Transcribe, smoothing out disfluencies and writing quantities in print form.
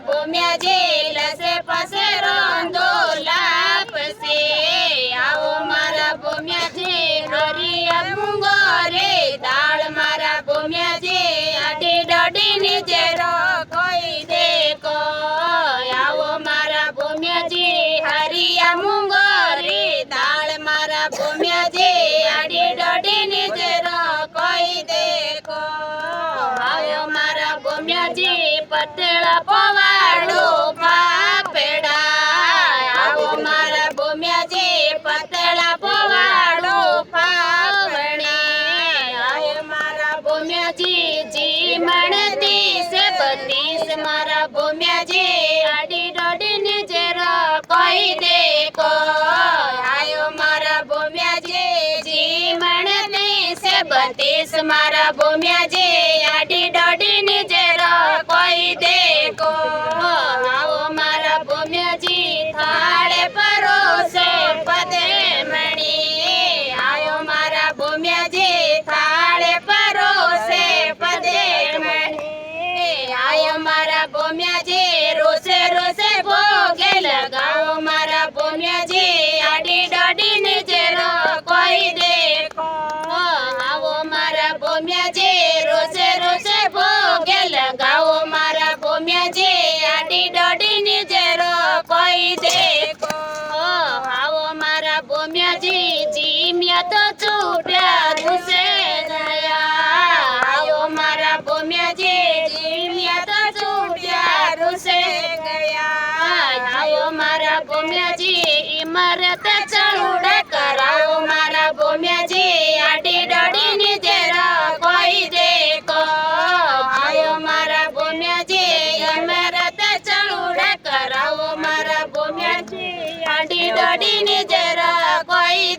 ભૂમ્યા જે લસે પાસે રોંદો લાપસે આવો મારા ભૂમ્યા જે હરિયા મૂંગો રે દાળ મારા ભૂમ્યા જે આડી દોડી નીચે કોઈ દેખો આવો મારા ભૂમ્યા જે હરિયા મૂંગો રે દાળ મારા ભૂમ્યા જે આડી દોડી નીચે કોઈ દેખો આવ્યો મારા ભૂમ્યા જે પતળા પવાડો પાપડા આવો મારા ભૂમ્યા જે પતળા પવાડો પાવણે આવ્યો મારા ભૂમ્યા જે જી મણતી સે બત્તીસ મારા ભૂમ્યા જે આડી દોડી નીચે કોઈ દેખો આવ્યો મારા ભૂમ્યા જે જી મણતી સે બત્તીસ મારા ભૂમ્યા જે આડી દોડી નીચે કોઈ દેખો આવો મારા ભૂમ્યા જી થાળે પરોસે પદે મણી આવ્યો મારા ભૂમ્યા જી થાળે પરોસે પદે મણી આવ્યો મારા ભૂમ્યા જી રોસે રોસે ભોગે લગાવો મારા ભૂમ્યા જી આડી દોડી નીચે કોઈ દેખો આવો મારા ભૂમ્યા જી રોસે રોસે ભોગે લગાવો મારા ભૂમ્યા જી આડી દોડી નીચે કોઈ દેખો આવો મારા ભૂમ્યા જી જીમ્યા તો છૂટ્યા દુસે ગયા આવો મારા ભૂમ્યા જી જીમ્યા તો છૂટ્યા રૂસે ગયા આવો મારા ભૂમ્યા જી ઇમરત ચણુડ કરાવો મારા ભૂમ્યા જી આડી દોડી નીચે કોઈ દેખો આયો મારા ભૂમ્યા જી ઇમરત ચણુડ કરાવો મારા ભૂમ્યા જી આડી દોડી નીચે કોઈ